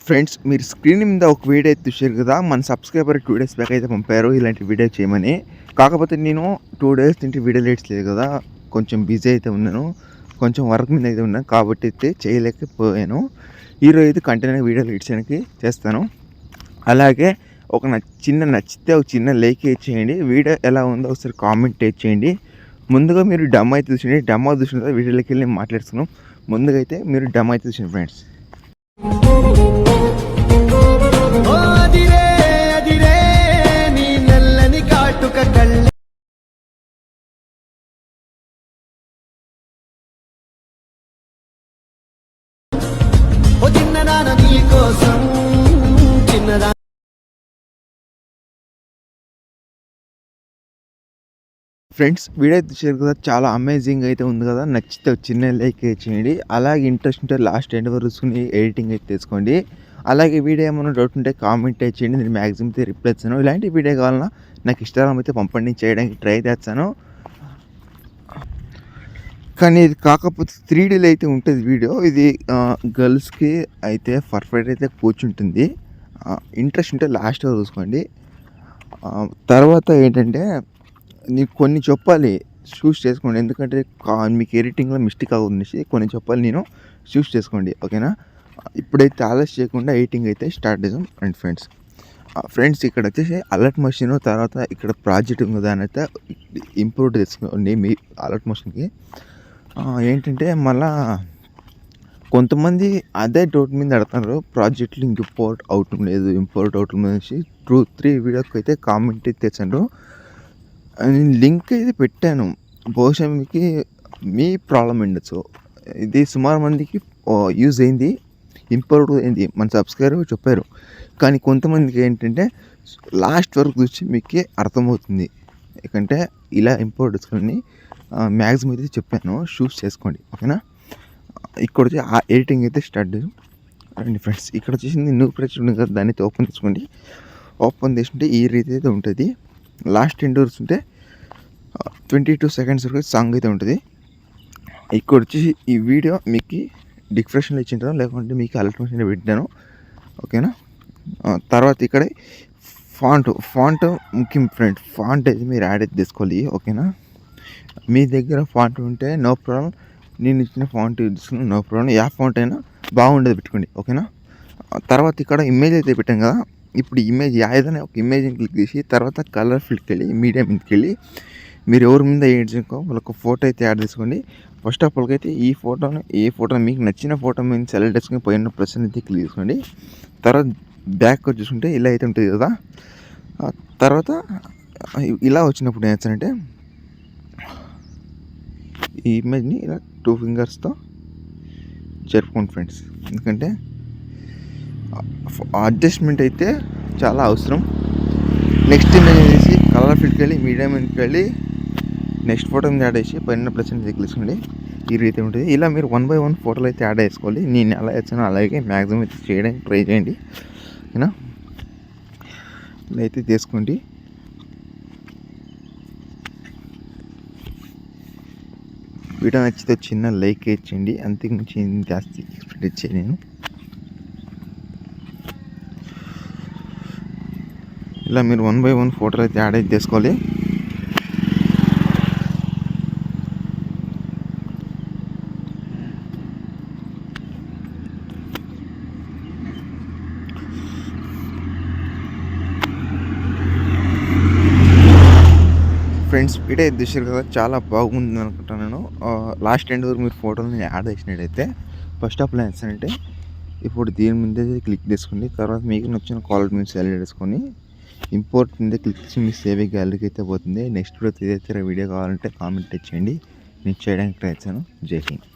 Friends, మీరు screen మీద ఒక వీడియో అయితే చూశారు కదా. మన సబ్స్క్రైబర్ 2 డేస్ బ్యాక్ అయితే పంపారు ఇలాంటి వీడియో చేయమని. కాకపోతే నేను 2 డేస్ నుంచి వీడియో లేదు కదా, కొంచెం బిజీ అయితే ఉన్నాను, కొంచెం వర్క్ మీద అయితే ఉన్నాను, కాబట్టి అయితే చేయలేకపోయాను. ఈరోజు అయితే కంటిన్యూ వీడియో చేయడానికి చేస్తాను. అలాగే నచ్చితే ఒక చిన్న లైక్ చేయండి. వీడియో ఎలా ఉందో ఒకసారి కామెంట్ చేయండి. ముందుగా మీరు డమ్ అయితే చూసిండి. డమ్ చూసిన తర్వాత వీడియోలోకి వెళ్ళి మాట్లాడుతున్నాం. ముందుగా అయితే మీరు డమ్ అయితే చూసిండి ఫ్రెండ్స్. ఫ్రెండ్స్, వీడియో అయితే చూసారు కదా, చాలా అమేజింగ్ అయితే ఉంది కదా. నచ్చితే చిన్న లైక్ చేయండి. అలాగే ఇంట్రెస్ట్ ఉంటే లాస్ట్ ఎండ్ వరకు చూసుకుని ఎడిటింగ్ అయితే తీసుకోండి. అలాగే వీడియో ఏమైనా డౌట్ ఉంటే కామెంట్ చేయండి, నేను మ్యాక్సిమం అయితే రిప్లై ఇస్తాను. ఇలాంటి వీడియో కావాలన్నా నాకు ఇన్స్టాగ్రామ్ అయితే పంపండి, చేయడానికి ట్రై చేస్తాను. కానీ ఇది కాకపోతే 3Dలో అయితే ఉంటుంది వీడియో. ఇది గర్ల్స్కి అయితే పర్ఫెక్ట్ అయితే కూర్చుంటుంది. ఇంట్రెస్ట్ ఉంటే లాస్ట్ వరకు చూసుకోండి. తర్వాత ఏంటంటే నీకు కొన్ని చెప్పాలి, చూస్ చేసుకోండి. ఎందుకంటే మీకు ఎడిటింగ్లో మిస్టేక్ అవుతుంది, కొన్ని చెప్పాలి, నేను చూస్ చేసుకోండి, ఓకేనా. ఇప్పుడైతే ఆలస్యం చేయకుండా ఎడిటింగ్ అయితే స్టార్ట్ చేద్దాం. అండ్ ఫ్రెండ్స్ ఇక్కడ వచ్చేసి అలర్ట్ మషిన్, తర్వాత ఇక్కడ ప్రాజెక్ట్ ఉంది, దాని అయితే ఇంప్రూవ్ చేసుకోండి మీ అలర్ట్ మషిన్కి. ఏంటంటే మళ్ళా కొంతమంది అదే డౌట్ మీద అడుగుతున్నారు, ప్రాజెక్టులు ఇంపోర్ట్ అవటం లేదు, ఇంపోర్ట్ అవటం అనేసి 2-3 వీడియోకి అయితే కామెంట్ అయితే తెచ్చారు. నేను లింక్ అయితే పెట్టాను, బహుశా మీకు మీ ప్రాబ్లం ఉండొచ్చు. ఇది సుమారు మందికి యూజ్ అయింది, ఇంపోర్ట్ అయింది, మన సబ్స్క్రైబర్ చెప్పారు. కానీ కొంతమందికి ఏంటంటే లాస్ట్ వరకు చూసి మీకే అర్థమవుతుంది. ఎందుకంటే ఇలా ఇంపోర్ట్ చేసుకొని మ్యాక్సిమం అయితే చెప్పాను, చూస్ చేసుకోండి, ఓకేనా. ఇక్కడ వచ్చి ఆ ఎడిటింగ్ అయితే స్టార్ట్ చేద్దాం. రండి ఫ్రెండ్స్, ఇక్కడ వచ్చేసింది న్యూ ప్రాజెక్ట్ ఉంది కదా, దాన్ని అయితే ఓపెన్ చేసుకోండి. ఓపెన్ చేసుకుంటే ఈ రీతి అయితే ఉంటుంది. లాస్ట్ ఎండ్ వరకు ఉంటే 22 సెకండ్స్ వరకు సాంగ్ అయితే ఉంటుంది. ఇక్కడ వచ్చేసి ఈ వీడియో మీకు డిస్క్రిప్షన్లో ఇచ్చింటాను, లేకుంటే మీకు అలర్ట్ మెషిన్ పెట్టాను, ఓకేనా. తర్వాత ఇక్కడ ఫాంట్ ముఖ్యం ఫ్రెండ్. ఫాంట్ అయితే మీరు యాడ్ అయితే తీసుకోవాలి, ఓకేనా. మీ దగ్గర ఫాంట్ ఉంటే నో ప్రాబ్లం, నేను ఇచ్చిన ఫాంట్ తీసుకుని నో ప్రాబ్లం. ఏ ఫాంట్ అయినా బాగుండేది పెట్టుకోండి, ఓకేనా. తర్వాత ఇక్కడ ఇమేజ్ అయితే పెట్టాం కదా, ఇప్పుడు ఇమేజ్ ఏదైనా ఒక ఇమేజ్ని క్లిక్ చేసి తర్వాత కలర్ ఫీల్డ్కి వెళ్ళి మీడియా మీదకి వెళ్ళి మీరు ఎవరి మీద యాడ్ చేసుకో వాళ్ళకి ఫోటో అయితే యాడ్ చేసుకోండి. ఫస్ట్ ఆఫ్ ఆల్కి అయితే ఈ ఫోటో మీకు నచ్చిన ఫోటో మీద సెలెక్ట్ చేసుకుని పోయిన ప్రెస్ అయితే క్లిక్ చేసుకోండి. తర్వాత బ్యాక్ చూసుకుంటే ఇలా అయితే ఉంటుంది కదా. తర్వాత ఇలా వచ్చినప్పుడు ఏం చేస్తానంటే ఈ ఇమేజ్ని ఇలా 2 ఫింగర్స్తో జరుపుకోండి ఫ్రెండ్స్, ఎందుకంటే అడ్జస్ట్మెంట్ అయితే చాలా అవసరం. నెక్స్ట్ ఇమేజ్ వేసి కలర్ ఫీల్డ్కి వెళ్ళి మీడియం మీదకి వెళ్ళి నెక్స్ట్ ఫోటో మీద యాడ్ చేసి పైన ప్లస్ తీసుకోండి. ఈ రీతి ఉంటుంది. ఇలా మీరు 1 by 1 ఫోటోలు అయితే యాడ్ చేసుకోవాలి. నేను ఎలా వచ్చానో అలాగే మ్యాక్సిమం అయితే చేయడానికి ట్రై చేయండి, ఓకేనా. ఇలా అయితే తీసుకోండి. వీడియో నచ్చితే చిన్న లైక్ ఇచ్చేయండి, అంతకుమించి జాస్తి ఎక్స్పెక్ట్ చేయను నేను. ఇలా మీరు 1 by 1 ఫోటోలు అయితే యాడ్ అయితే చేసుకోవాలి. ఫ్రెండ్స్, వీడియో చూసారు కదా, చాలా బాగుంది అనుకుంటాను నేను. లాస్ట్ ఎండ్ వరకు మీరు ఫోటోని యాడ్ చేసినట్టయితే ఫస్ట్ ఆఫ్ ఆల్ ఏంటంటే ఇప్పుడు దీని మీద క్లిక్ చేసుకోండి. తర్వాత మీకు నచ్చిన క్వాలిటీ మీద సెలెక్ట్ చేసుకొని ఇంపోర్ట్ మీద క్లిక్ చేసి మీ సేవ్ గ్యాలరీకి అయితే పోతుంది. నెక్స్ట్ వీడియో కావాలంటే కామెంట్ చేయండి, నేను చేయడానికి ట్రై చేస్తాను. జై హింద్.